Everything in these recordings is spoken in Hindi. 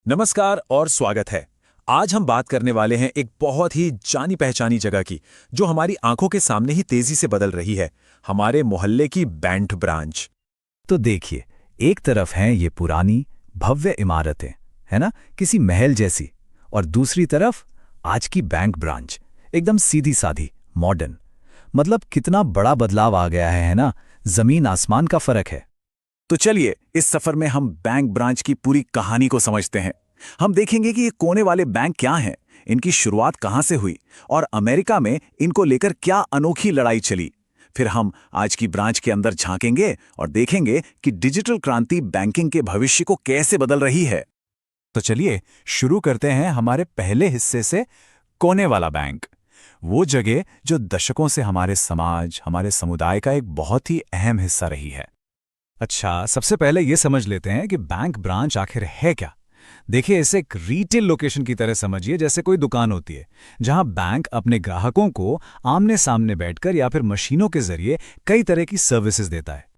नमस्कार और स्वागत है। आज हम बात करने वाले हैं एक बहुत ही जानी पहचानी जगह की, जो हमारी आंखों के सामने ही तेजी से बदल रही है, हमारे मोहल्ले की बैंक ब्रांच। तो देखिए, एक तरफ हैं ये पुरानी भव्य इमारतें, है ना, किसी महल जैसी, और दूसरी तरफ आज की बैंक ब्रांच, एकदम सीधी साधी मॉडर्न। मतलब कितना बड़ा बदलाव आ गया है ना, जमीन आसमान का फर्क है। तो चलिए इस सफर में हम बैंक ब्रांच की पूरी कहानी को समझते हैं। हम देखेंगे कि ये कोने वाले बैंक क्या हैं, इनकी शुरुआत कहां से हुई और अमेरिका में इनको लेकर क्या अनोखी लड़ाई चली। फिर हम आज की ब्रांच के अंदर झांकेंगे और देखेंगे कि डिजिटल क्रांति बैंकिंग के भविष्य को कैसे बदल रही है। तो चलिए शुरू करते हैं हमारे पहले हिस्से से, कोने वाला बैंक। वो जगह जो दशकों से हमारे समाज, हमारे समुदाय का एक बहुत ही अहम हिस्सा रही है। अच्छा, सबसे पहले ये समझ लेते हैं कि बैंक ब्रांच आखिर है क्या। देखिए, इसे एक रिटेल लोकेशन की तरह समझिए, जैसे कोई दुकान होती है जहां बैंक अपने ग्राहकों को आमने सामने बैठकर या फिर मशीनों के जरिए कई तरह की सर्विसेज देता है।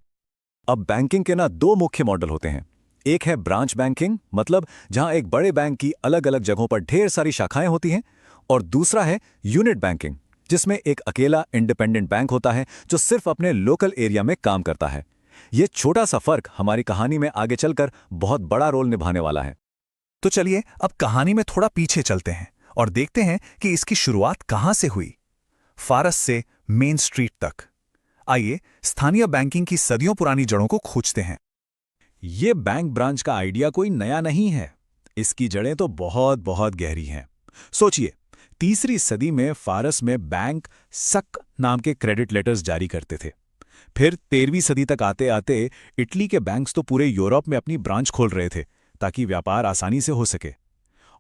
अब बैंकिंग के ना दो मुख्य मॉडल होते हैं। एक है ब्रांच बैंकिंग, मतलब जहां एक बड़े बैंक की अलग अलग जगहों पर ढेर सारी शाखाएं होती हैं, और दूसरा है यूनिट बैंकिंग, जिसमें एक अकेला इंडिपेंडेंट बैंक होता है जो सिर्फ अपने लोकल एरिया में काम करता है। ये छोटा सा फर्क हमारी कहानी में आगे चलकर बहुत बड़ा रोल निभाने वाला है। तो चलिए अब कहानी में थोड़ा पीछे चलते हैं और देखते हैं कि इसकी शुरुआत कहां से हुई। फारस से मेन स्ट्रीट तक। आइए स्थानीय बैंकिंग की सदियों पुरानी जड़ों को खोजते हैं। ये बैंक ब्रांच का आइडिया कोई नया नहीं है। इसकी जड़ें तो बहुत बहुत गहरी हैं। सोचिए, तीसरी सदी में फारस में बैंक सक नाम के क्रेडिट लेटर्स जारी करते थे। फिर 13वीं सदी तक आते आते इटली के बैंक्स तो पूरे यूरोप में अपनी ब्रांच खोल रहे थे ताकि व्यापार आसानी से हो सके।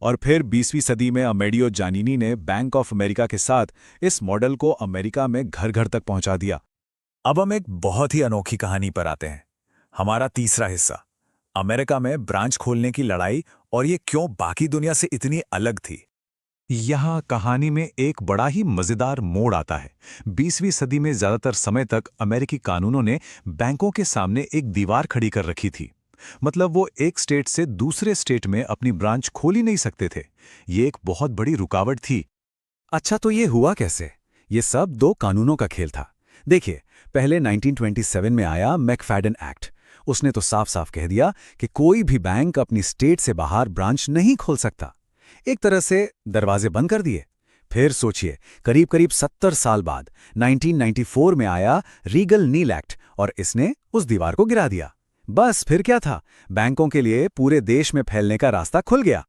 और फिर 20वीं सदी में अमेडियो जानिनी ने बैंक ऑफ अमेरिका के साथ इस मॉडल को अमेरिका में घर घर तक पहुंचा दिया। अब हम एक बहुत ही अनोखी कहानी पर आते हैं, हमारा तीसरा हिस्सा, अमेरिका में ब्रांच खोलने की लड़ाई और ये क्यों बाकी दुनिया से इतनी अलग थी। यहाँ कहानी में एक बड़ा ही मजेदार मोड़ आता है। 20वीं सदी में ज्यादातर समय तक अमेरिकी कानूनों ने बैंकों के सामने एक दीवार खड़ी कर रखी थी। मतलब वो एक स्टेट से दूसरे स्टेट में अपनी ब्रांच खोल ही नहीं सकते थे। ये एक बहुत बड़ी रुकावट थी। अच्छा, तो ये हुआ कैसे? ये सब दो कानूनों का खेल था। देखिए, पहले 1927 में आया मैकफैडन एक्ट। उसने तो साफ साफ कह दिया कि कोई भी बैंक अपनी स्टेट से बाहर ब्रांच नहीं खोल सकता। एक तरह से दरवाजे बंद कर दिए। फिर सोचिए, करीब करीब 70 साल बाद 1994 में आया रीगल नील एक्ट और इसने उस दीवार को गिरा दिया। बस फिर क्या था, बैंकों के लिए पूरे देश में फैलने का रास्ता खुल गया।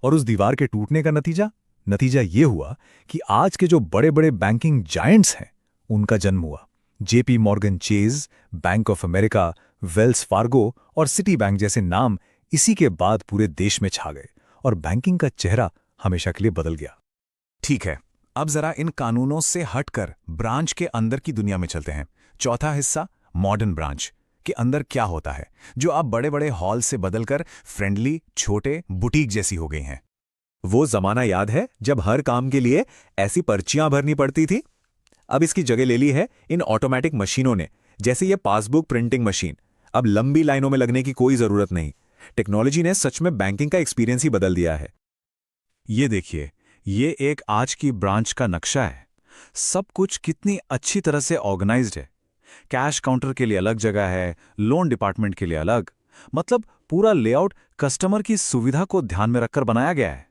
और उस दीवार के टूटने का नतीजा ये हुआ कि आज के जो बड़े बड़े बैंकिंग जायंट्स हैं, उनका जन्म हुआ। JP Morgan chase, bank of America, Wells Fargo और सिटी बैंक जैसे नाम इसी के बाद पूरे देश में छा गए और बैंकिंग का चेहरा हमेशा के लिए बदल गया। ठीक है, अब जरा इन कानूनों से हटकर ब्रांच के अंदर की दुनिया में चलते हैं। चौथा हिस्सा, मॉडर्न ब्रांच के अंदर क्या होता है, जो अब बड़े बड़े हॉल से बदलकर फ्रेंडली छोटे बुटीक जैसी हो गई हैं। वो जमाना याद है जब हर काम के लिए ऐसी पर्चियां भरनी पड़ती थी? अब इसकी जगह ले ली है इन ऑटोमेटिक मशीनों ने, जैसे ये पासबुक प्रिंटिंग मशीन। अब लंबी लाइनों में लगने की कोई जरूरत नहीं। टेक्नोलॉजी ने सच में बैंकिंग का एक्सपीरियंस ही बदल दिया है। ये देखिए, ये एक आज की ब्रांच का नक्शा है। सब कुछ कितनी अच्छी तरह से ऑर्गेनाइज्ड है। कैश काउंटर के लिए अलग जगह है, लोन डिपार्टमेंट के लिए अलग। मतलब पूरा लेआउट कस्टमर की सुविधा को ध्यान में रखकर बनाया गया है।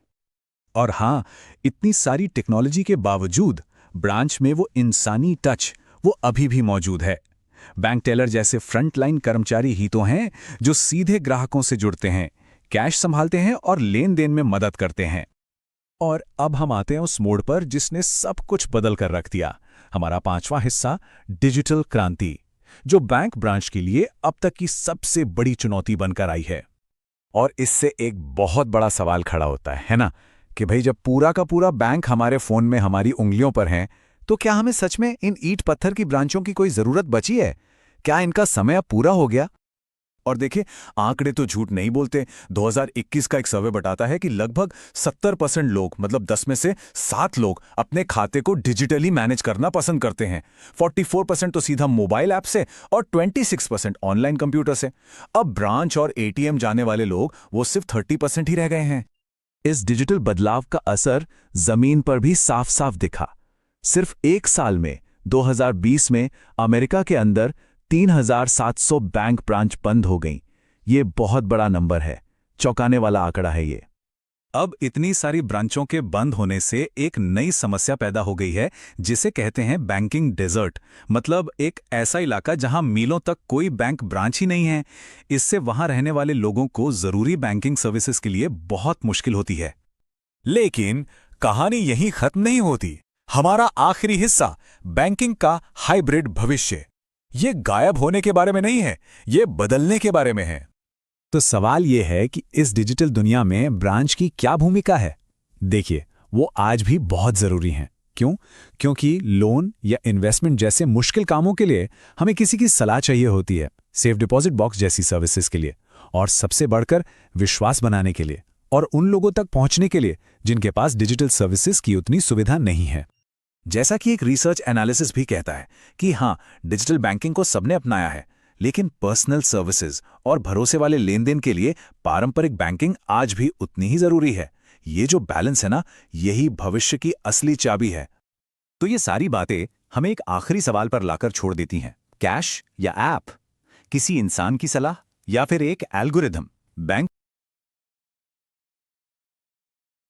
और हां, इतनी सारी टेक्नोलॉजी के बावजूद ब्रांच में वो इंसानी टच वो अभी भी मौजूद है। बैंक टेलर जैसे फ्रंटलाइन कर्मचारी ही तो हैं जो सीधे ग्राहकों से जुड़ते हैं, कैश संभालते हैं और लेन देन में मदद करते हैं। और अब हम आते हैं उस मोड़ पर जिसने सब कुछ बदल कर रख दिया, हमारा पांचवा हिस्सा, डिजिटल क्रांति, जो बैंक ब्रांच के लिए अब तक की सबसे बड़ी चुनौती बनकर आई है। और इससे एक बहुत बड़ा सवाल खड़ा होता है ना, कि भाई जब पूरा का पूरा बैंक हमारे फोन में हमारी उंगलियों पर है, तो क्या हमें सच में इन ईंट पत्थर की ब्रांचों की कोई जरूरत बची है? क्या इनका समय अब पूरा हो गया? और देखिए, आंकड़े तो झूठ नहीं बोलते। 2021 का एक सर्वे बताता है कि लगभग 70% लोग, मतलब 10 में से 7 लोग, अपने खाते को डिजिटली मैनेज करना पसंद करते हैं। 44% तो सीधा मोबाइल ऐप से और 26% ऑनलाइन कंप्यूटर से। अब ब्रांच और एटीएम जाने वाले लोग वो सिर्फ 30% ही रह गए हैं। इस डिजिटल बदलाव का असर जमीन पर भी साफ साफ दिखा। सिर्फ एक साल में 2020 में अमेरिका के अंदर 3,700 बैंक ब्रांच बंद हो गईं। ये बहुत बड़ा नंबर है, चौंकाने वाला आंकड़ा है ये। अब इतनी सारी ब्रांचों के बंद होने से एक नई समस्या पैदा हो गई है, जिसे कहते हैं बैंकिंग डेजर्ट। मतलब एक ऐसा इलाका जहां मीलों तक कोई बैंक ब्रांच ही नहीं है। इससे वहां रहने वाले लोगों को जरूरी बैंकिंग सर्विसेज के लिए बहुत मुश्किल होती है। लेकिन कहानी यहीं खत्म नहीं होती। हमारा आखिरी हिस्सा, बैंकिंग का हाइब्रिड भविष्य, ये गायब होने के बारे में नहीं है, ये बदलने के बारे में है। तो सवाल यह है कि इस डिजिटल दुनिया में ब्रांच की क्या भूमिका है? देखिए, वो आज भी बहुत जरूरी हैं। क्यों? क्योंकि लोन या इन्वेस्टमेंट जैसे मुश्किल कामों के लिए हमें किसी की सलाह चाहिए होती है, सेफ डिपॉजिट बॉक्स जैसी सर्विसेज के लिए, और सबसे बढ़कर विश्वास बनाने के लिए, और उन लोगों तक पहुंचने के लिए जिनके पास डिजिटल सर्विसेज की उतनी सुविधा नहीं है। जैसा कि एक रिसर्च एनालिसिस भी कहता है कि हाँ, डिजिटल बैंकिंग को सबने अपनाया है, लेकिन पर्सनल सर्विसेज और भरोसे वाले लेन देन के लिए पारंपरिक बैंकिंग आज भी उतनी ही जरूरी है। ये जो बैलेंस है ना, यही भविष्य की असली चाबी है। तो ये सारी बातें हमें एक आखिरी सवाल पर लाकर छोड़ देती हैं। कैश या ऐप? किसी इंसान की सलाह या फिर एक एल्गोरिथम? बैंक